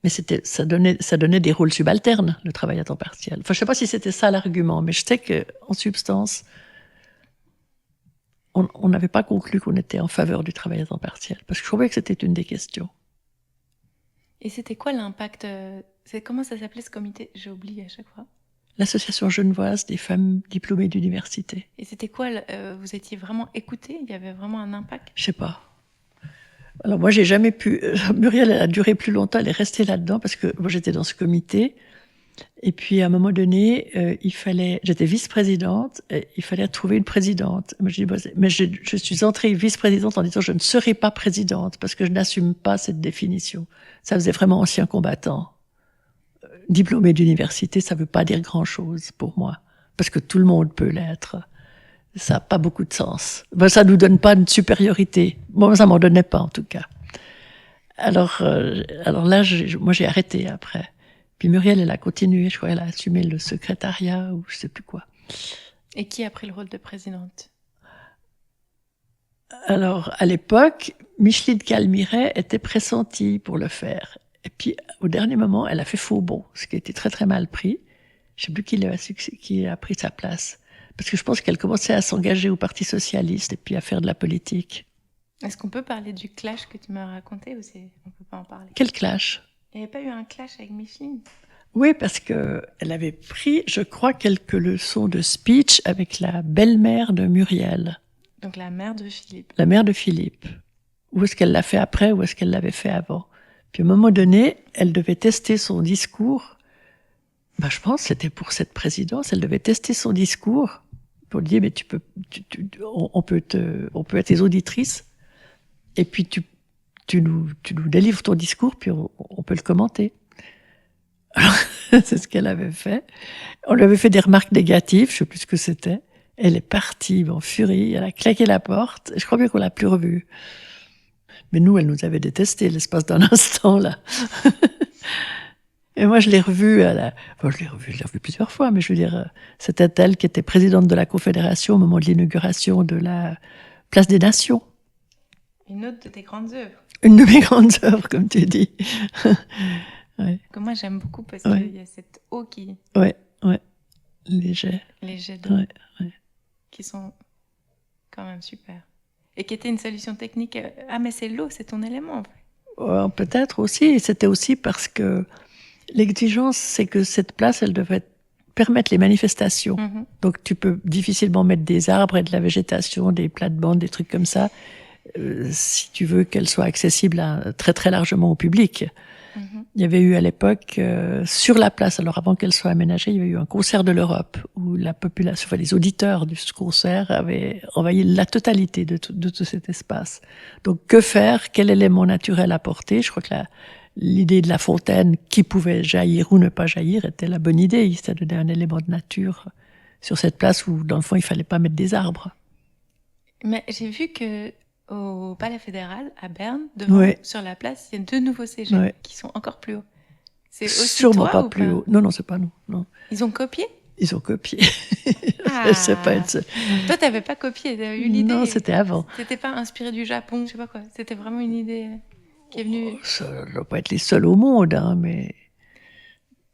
Mais ça donnait des rôles subalternes, le travail à temps partiel. Enfin, je sais pas si c'était ça l'argument, mais je sais qu'en substance, on n'avait pas conclu qu'on était en faveur du travail à temps partiel, parce que je trouvais que c'était une des questions. Et c'était quoi l'impact comment ça s'appelait ce comité? J'ai oublié à chaque fois. L'Association genevoise des femmes diplômées d'université. Et c'était quoi vous étiez vraiment écoutée? Il y avait vraiment un impact? Je sais pas. Alors moi, j'ai jamais pu... Muriel, elle a duré plus longtemps, elle est restée là-dedans, parce que moi, j'étais dans ce comité. Et puis, à un moment donné, j'étais vice-présidente, et il fallait trouver une présidente. Moi, je dis, mais je suis entrée vice-présidente en disant, je ne serai pas présidente, parce que je n'assume pas cette définition. Ça faisait vraiment ancien combattant. Diplômé d'université, ça veut pas dire grand-chose pour moi, parce que tout le monde peut l'être. Ça n'a pas beaucoup de sens. Ben, ça nous donne pas une supériorité. Moi, ça m'en donnait pas, en tout cas. Alors là, moi, j'ai arrêté après. Puis Muriel, elle a continué. Je crois qu'elle a assumé le secrétariat ou je sais plus quoi. Et qui a pris le rôle de présidente? Alors, à l'époque, Micheline Calmiret était pressentie pour le faire. Et puis, au dernier moment, elle a fait faux bond, ce qui a été très, très mal pris. Je sais plus qui a pris sa place. Parce que je pense qu'elle commençait à s'engager au Parti socialiste et puis à faire de la politique. Est-ce qu'on peut parler du clash que tu m'as raconté ou on peut pas en parler? Quel clash? Il n'y avait pas eu un clash avec Micheline? Oui, parce que elle avait pris, je crois, quelques leçons de speech avec la belle-mère de Muriel. Donc la mère de Philippe. La mère de Philippe. Ou est-ce qu'elle l'a fait après ou est-ce qu'elle l'avait fait avant? Puis à un moment donné, elle devait tester son discours. Ben, je pense que c'était pour cette présidence. Elle devait tester son discours pour lui dire, mais on peut être tes auditrices. Et puis tu nous délivres ton discours, puis on peut le commenter. Alors, c'est ce qu'elle avait fait. On lui avait fait des remarques négatives, je sais plus ce que c'était. Elle est partie en furie, elle a claqué la porte. Je crois bien qu'on l'a plus revue. Mais nous, elle nous avait détestés l'espace d'un instant, là. Et moi, je l'ai revue je l'ai revue plusieurs fois, mais je veux dire, c'était elle qui était présidente de la Confédération au moment de l'inauguration de la Place des Nations. Une autre de tes grandes œuvres. Une de mes grandes œuvres, comme tu dis. Ouais. Que moi, j'aime beaucoup parce Ouais. qu'il y a cette eau qui... Ouais. Les jets. Les jets d'eau Ouais. qui sont quand même super. Et qui était une solution technique. Ah, mais c'est l'eau, c'est ton élément, en fait. Peut-être aussi. Et c'était aussi parce que l'exigence, c'est que cette place, elle devait permettre les manifestations. Mhm. Donc, tu peux difficilement mettre des arbres et de la végétation, des plates-bandes, des trucs comme ça, si tu veux qu'elle soit accessible très, très largement au public. Mhm. Il y avait eu à l'époque, sur la place, alors avant qu'elle soit aménagée, il y avait eu un concert de l'Europe où la population, enfin les auditeurs de ce concert avaient envahi la totalité de tout cet espace. Donc, que faire? Quel élément naturel apporter? Je crois que l'idée de la fontaine qui pouvait jaillir ou ne pas jaillir était la bonne idée. C'était de donner un élément de nature sur cette place où, dans le fond, il fallait pas mettre des arbres. Mais j'ai vu que au Palais fédéral, à Berne, devant, Ouais. sur la place, il y a 2 nouveaux cégeps Ouais. qui sont encore plus hauts. C'est aussi Sûrement toi pas ou plus haut. Non, c'est pas nous. Non. Ils ont copié? Ils ont copié. Ah. C'est pas une... Toi, t'avais pas copié, t'avais eu l'idée. Non, c'était avant. C'était pas inspiré du Japon, je sais pas quoi. C'était vraiment une idée qui est venue. Ça ne doit pas être les seuls au monde, hein, mais...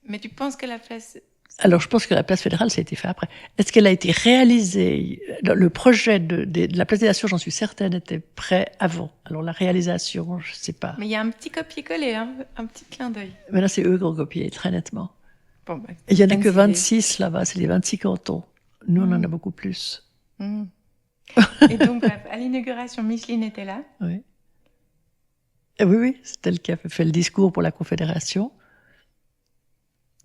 Mais tu penses que la place... Alors, je pense que la place fédérale, ça a été fait après. Est-ce qu'elle a été réalisée? Le projet de la place des Nations, j'en suis certaine, était prêt avant. Alors, la réalisation, je sais pas. Mais il y a un petit copier-coller, hein, un petit clin d'œil. Mais là, c'est eux qui ont copié, très nettement. Bon, bah, Et il y en a que NCD. 26 là-bas, c'est les 26 cantons. Nous, on en a beaucoup plus. Mm. Et donc, à l'inauguration, Micheline était là. Oui. Et oui, c'est elle qui a fait le discours pour la Confédération.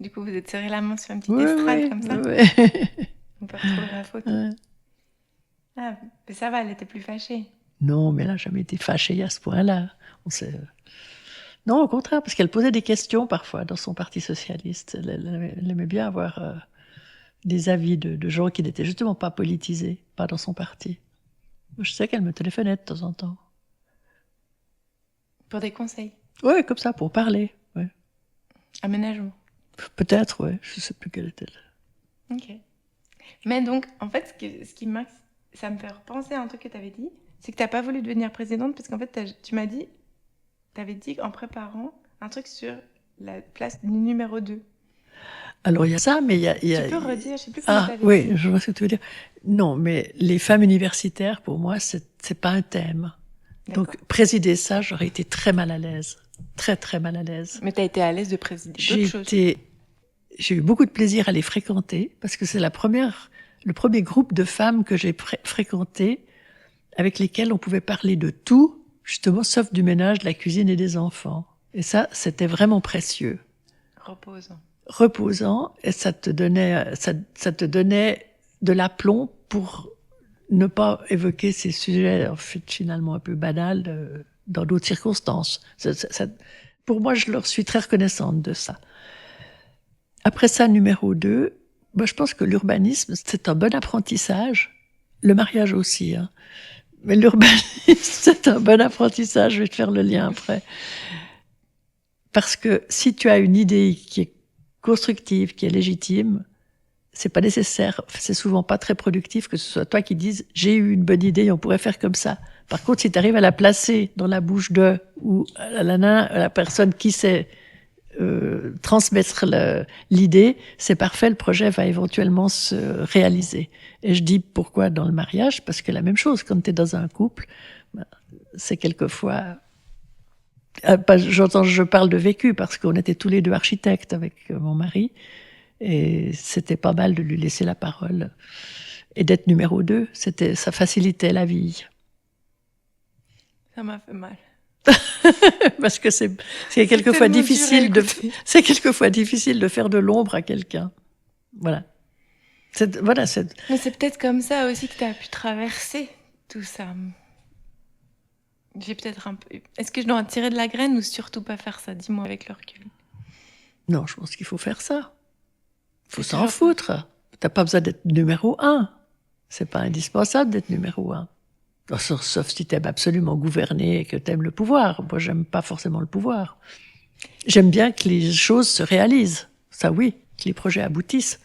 Du coup, vous êtes serré la main sur une petite estrade comme ça. Oui. On peut retrouver la photo. Ouais. Ah, mais ça va, elle était plus fâchée. Non, mais elle n'a jamais été fâchée à ce point-là. Non, au contraire, parce qu'elle posait des questions parfois dans son parti socialiste. Elle aimait bien avoir des avis de gens qui n'étaient justement pas politisés, pas dans son parti. Je sais qu'elle me téléphonait de temps en temps. Pour des conseils. Oui, comme ça, pour parler. Ouais. Aménagement. Peut-être, ouais. Je ne sais plus quelle était. Ok. Mais donc, en fait, ce qui marque, ça me fait repenser à un truc que tu avais dit, c'est que tu n'as pas voulu devenir présidente parce qu'en fait, tu m'as dit, tu avais dit en préparant un truc sur la place du numéro 2. Alors, il y a ça, mais il y a... Tu peux redire, je sais plus comment Ah, t'avais oui, dit. je vois ce que tu veux dire. Non, mais les femmes universitaires, pour moi, c'est pas un thème. D'accord. Donc, présider ça, j'aurais été très mal à l'aise. Très, très mal à l'aise. Mais tu as été à l'aise de présider d'autres choses. J'ai eu beaucoup de plaisir à les fréquenter, parce que c'est le premier groupe de femmes que j'ai fréquenté, avec lesquelles on pouvait parler de tout, justement, sauf du ménage, de la cuisine et des enfants. Et ça, c'était vraiment précieux. Reposant, et ça te donnait de l'aplomb pour ne pas évoquer ces sujets, en fait, finalement un peu banals, dans d'autres circonstances. Pour moi, je leur suis très reconnaissante de ça. Après ça, numéro 2, moi, je pense que l'urbanisme, c'est un bon apprentissage. Le mariage aussi, hein. Mais l'urbanisme, c'est un bon apprentissage. Je vais te faire le lien après. Parce que si tu as une idée qui est constructive, qui est légitime, c'est pas nécessaire, c'est souvent pas très productif que ce soit toi qui dises « j'ai eu une bonne idée, on pourrait faire comme ça ». Par contre, si tu arrives à la placer dans la bouche ou à la personne qui sait transmettre l'idée, c'est parfait, le projet va éventuellement se réaliser. Et je dis pourquoi dans le mariage, parce que la même chose, quand tu es dans un couple, c'est quelquefois... Je parle de vécu, parce qu'on était tous les deux architectes avec mon mari, et c'était pas mal de lui laisser la parole. Et d'être numéro 2, ça facilitait la vie. Ça m'a fait mal. Parce que c'est quelquefois difficile de faire de l'ombre à quelqu'un. Voilà. Mais c'est peut-être comme ça aussi que tu as pu traverser tout ça. J'ai peut-être un peu... Est-ce que je dois en tirer de la graine ou surtout pas faire ça? Dis-moi avec le recul. Non, je pense qu'il faut faire ça. Il faut s'en foutre. T'as pas besoin d'être numéro 1. C'est pas indispensable d'être numéro 1. Sauf si t'aimes absolument gouverner et que t'aimes le pouvoir. Moi, j'aime pas forcément le pouvoir. J'aime bien que les choses se réalisent. Ça, oui, que les projets aboutissent.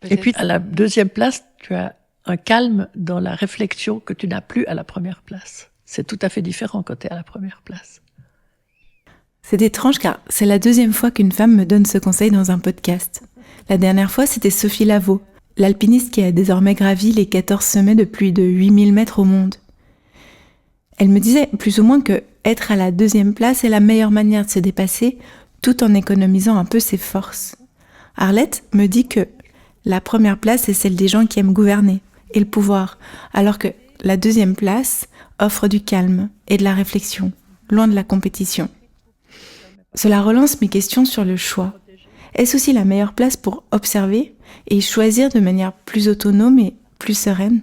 Et puis, à la deuxième place, tu as un calme dans la réflexion que tu n'as plus à la première place. C'est tout à fait différent quand tu es à la première place. C'est étrange car c'est la deuxième fois qu'une femme me donne ce conseil dans un podcast. La dernière fois, c'était Sophie Lavaux, l'alpiniste qui a désormais gravi les 14 sommets de plus de 8000 mètres au monde. Elle me disait plus ou moins que être à la deuxième place est la meilleure manière de se dépasser tout en économisant un peu ses forces. Arlette me dit que la première place est celle des gens qui aiment gouverner et le pouvoir, alors que la deuxième place offre du calme et de la réflexion, loin de la compétition. Cela relance mes questions sur le choix. Est-ce aussi la meilleure place pour observer et choisir de manière plus autonome et plus sereine ?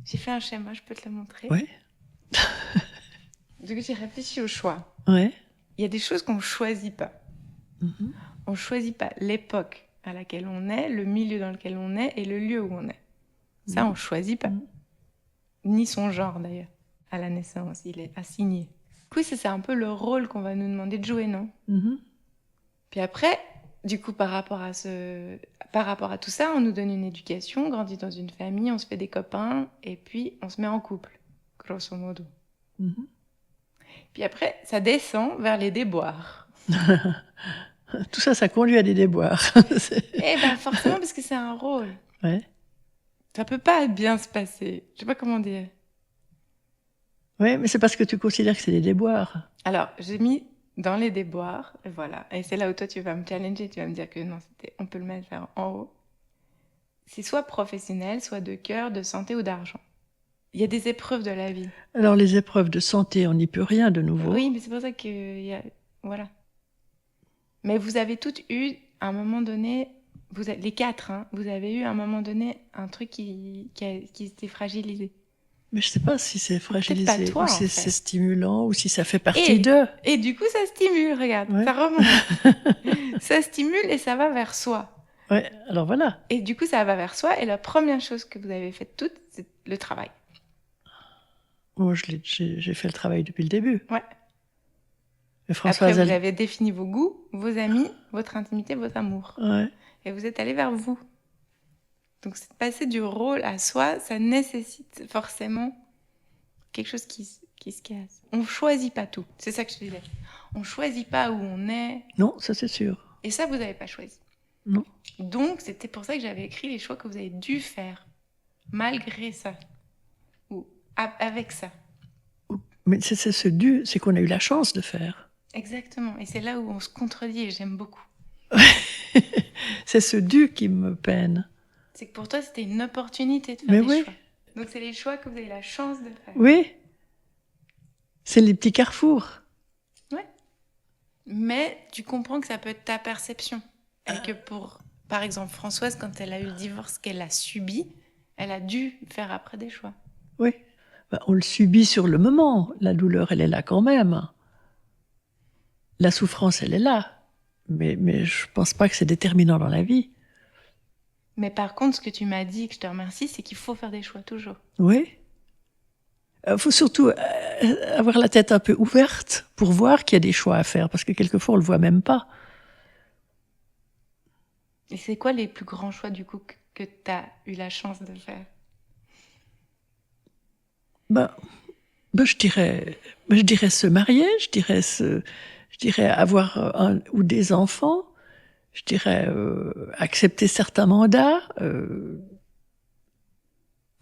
J'ai fait un schéma, je peux te le montrer. Oui. Donc j'ai réfléchi au choix. Ouais. Il y a des choses qu'on ne choisit pas. Mhm. On ne choisit pas l'époque à laquelle on est, le milieu dans lequel on est et le lieu où on est. Ça, on ne choisit pas. Ni son genre, d'ailleurs. À la naissance, il est assigné. Du coup, c'est un peu le rôle qu'on va nous demander de jouer, non ? Mhm. Puis après, du coup, par rapport à tout ça, on nous donne une éducation, on grandit dans une famille, on se fait des copains, et puis on se met en couple, grosso modo. Mhm. Puis après, ça descend vers les déboires. Tout ça, ça conduit à des déboires. Eh ben forcément, parce que c'est un rôle. Ouais. Ça peut pas bien se passer. Je sais pas comment dire. Oui, mais c'est parce que tu considères que c'est des déboires. Alors, j'ai mis dans les déboires, et voilà. Et c'est là où toi, tu vas me challenger, tu vas me dire que non, on peut le mettre vers en haut. C'est soit professionnel, soit de cœur, de santé ou d'argent. Il y a des épreuves de la vie. Alors, les épreuves de santé, on n'y peut rien de nouveau. Oui, mais c'est pour ça que... Voilà. Mais vous avez toutes eu, à un moment donné, les 4, hein, vous avez eu à un moment donné un truc qui s'était fragilisé. Mais je ne sais pas si c'est fragilisé, Peut-être pas toi, ou si c'est stimulant, ou si ça fait partie d'eux. Et du coup, ça stimule, regarde, Ouais. ça remonte. Ça stimule et ça va vers soi. Ouais, alors voilà. Et du coup, ça va vers soi. Et la première chose que vous avez faite toute, c'est le travail. Moi, j'ai fait le travail depuis le début. Ouais. Et Françoise, après, vous avez défini vos goûts, vos amis, votre intimité, vos amours. Ouais. Et vous êtes allé vers vous. Donc, c'est passer du rôle à soi, ça nécessite forcément quelque chose qui se casse. On ne choisit pas tout. C'est ça que je disais. On ne choisit pas où on est. Non, ça c'est sûr. Et ça, vous n'avez pas choisi. Non. Donc, c'était pour ça que j'avais écrit les choix que vous avez dû faire, malgré ça. Ou avec ça. Mais c'est ce dû, c'est qu'on a eu la chance de faire. Exactement. Et c'est là où on se contredit et j'aime beaucoup. C'est ce dû qui me peine. C'est que pour toi, c'était une opportunité de faire Mais des oui. choix. Donc, c'est les choix que vous avez la chance de faire. Oui. C'est les petits carrefours. Ouais. Mais tu comprends que ça peut être ta perception. Et que pour, par exemple, Françoise, quand elle a eu le divorce qu'elle a subi, elle a dû faire après des choix. Oui. Ben, on le subit sur le moment. La douleur, elle est là quand même. La souffrance, elle est là. Mais je pense pas que c'est déterminant dans la vie. Mais par contre, ce que tu m'as dit, et que je te remercie, c'est qu'il faut faire des choix, toujours. Oui. Faut surtout avoir la tête un peu ouverte pour voir qu'il y a des choix à faire, parce que quelquefois, on le voit même pas. Et c'est quoi les plus grands choix, du coup, que tu as eu la chance de faire ? Je dirais se marier, je dirais avoir un ou des enfants, je dirais accepter certains mandats,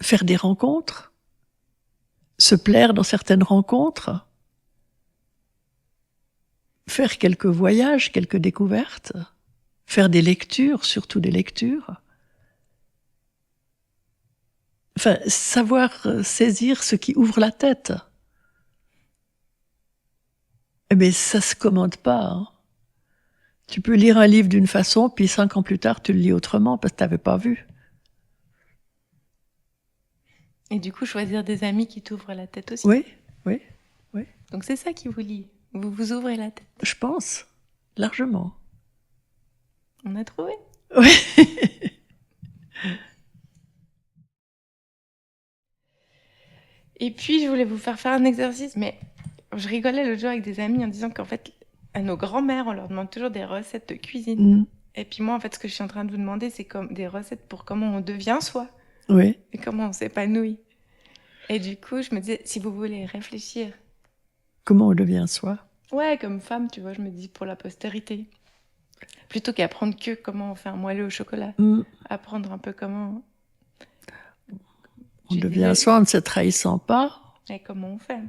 faire des rencontres, se plaire dans certaines rencontres, faire quelques voyages, quelques découvertes, faire des lectures, surtout des lectures. Enfin, savoir saisir ce qui ouvre la tête. Mais ça se commande pas. Hein. Tu peux lire un livre d'une façon, puis 5 ans plus tard, tu le lis autrement parce que tu n'avais pas vu. Et du coup, choisir des amis qui t'ouvrent la tête aussi. Oui. Donc c'est ça qui vous lie. Vous vous ouvrez la tête. Je pense, largement. On a trouvé. Oui. Et puis, je voulais vous faire un exercice, mais je rigolais l'autre jour avec des amis en disant qu'en fait, à nos grands-mères, on leur demande toujours des recettes de cuisine. Et puis moi, en fait, ce que je suis en train de vous demander, c'est comme des recettes pour comment on devient soi. Oui. Et comment on s'épanouit. Et du coup, je me disais, si vous voulez réfléchir. Comment on devient soi? Ouais, comme femme, tu vois, je me dis pour la postérité. Plutôt qu'apprendre que comment on fait un moelleux au chocolat. Apprendre un peu comment... On devient soi en ne se trahissant pas. Et comment on fait?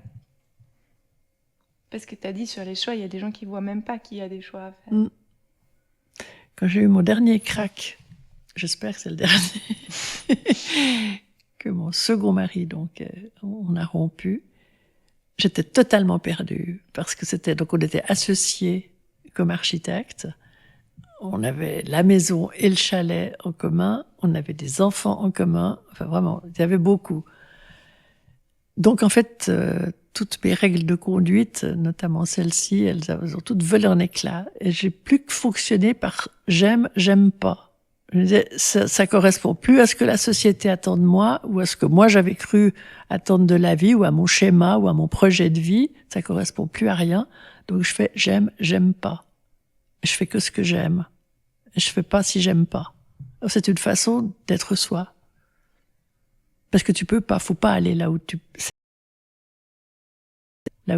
Parce que tu as dit sur les choix, il y a des gens qui voient même pas qu'il y a des choix à faire. Quand j'ai eu mon dernier crack, j'espère que c'est le dernier, que mon second mari, donc, on a rompu, j'étais totalement perdue. Parce que on était associés comme architectes. On avait la maison et le chalet en commun. On avait des enfants en commun. Enfin, vraiment, il y avait beaucoup. Donc, en fait, toutes mes règles de conduite, notamment celles-ci, elles ont toutes volé en éclats. Et j'ai plus que fonctionné par j'aime, j'aime pas. Je me disais, ça correspond plus à ce que la société attend de moi, ou à ce que moi j'avais cru attendre de la vie, ou à mon schéma, ou à mon projet de vie. Ça correspond plus à rien. Donc, je fais j'aime, j'aime pas. Je fais que ce que j'aime. Je fais pas si j'aime pas. C'est une façon d'être soi. Parce que tu peux pas, faut pas aller là où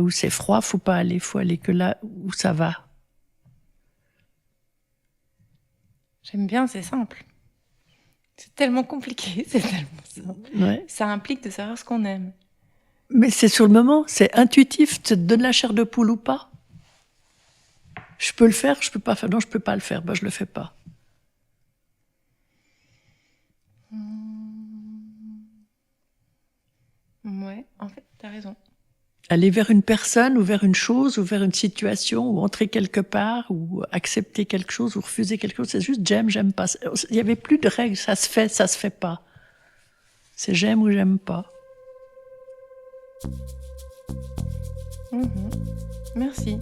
c'est froid, faut pas aller, faut aller que là où ça va. J'aime bien, c'est simple. C'est tellement compliqué, c'est tellement simple. Ouais. Ça implique de savoir ce qu'on aime. Mais c'est sur le moment, c'est intuitif, ça te donne la chair de poule ou pas. Je peux le faire, je peux pas faire. Non, je peux pas le faire, je le fais pas. Ouais, en fait, t'as raison. Aller vers une personne, ou vers une chose, ou vers une situation, ou entrer quelque part, ou accepter quelque chose, ou refuser quelque chose, c'est juste j'aime pas. Il y avait plus de règles, ça se fait pas. C'est j'aime ou j'aime pas. Merci.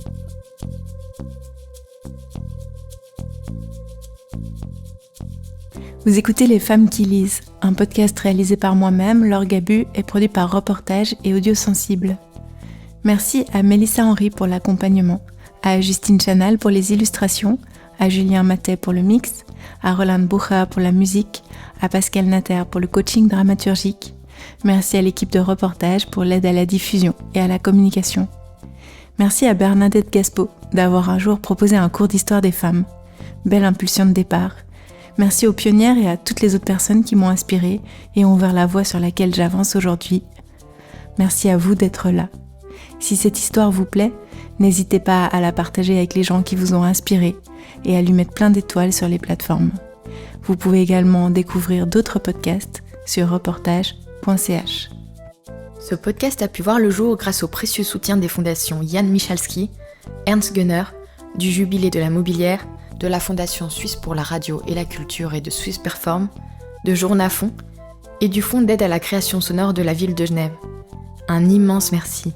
Vous écoutez Les Femmes qui lisent, un podcast réalisé par moi-même, Laure Gabu, et produit par Reportage et Audio Sensible. Merci à Mélissa Henry pour l'accompagnement, à Justine Chanal pour les illustrations, à Julien Matet pour le mix, à Roland Bucha pour la musique, à Pascal Natter pour le coaching dramaturgique. Merci à l'équipe de Reportage pour l'aide à la diffusion et à la communication. Merci à Bernadette Gaspeau d'avoir un jour proposé un cours d'histoire des femmes. Belle impulsion de départ. Merci aux pionnières et à toutes les autres personnes qui m'ont inspirée et ont ouvert la voie sur laquelle j'avance aujourd'hui. Merci à vous d'être là. Si cette histoire vous plaît, n'hésitez pas à la partager avec les gens qui vous ont inspiré et à lui mettre plein d'étoiles sur les plateformes. Vous pouvez également découvrir d'autres podcasts sur reportage.ch. Ce podcast a pu voir le jour grâce au précieux soutien des fondations Jan Michalski, Ernst Gunner, du Jubilé de la Mobilière, de la Fondation Suisse pour la radio et la culture et de Suisse Perform, de Journafond et du Fonds d'aide à la création sonore de la ville de Genève. Un immense merci.